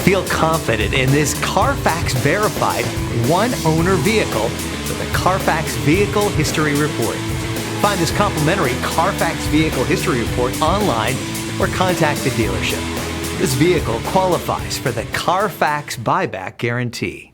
Feel confident in this Carfax verified one-owner vehicle with a Carfax Vehicle History Report. Find this complimentary Carfax Vehicle History Report online or contact the dealership. This vehicle qualifies for the Carfax Buyback Guarantee.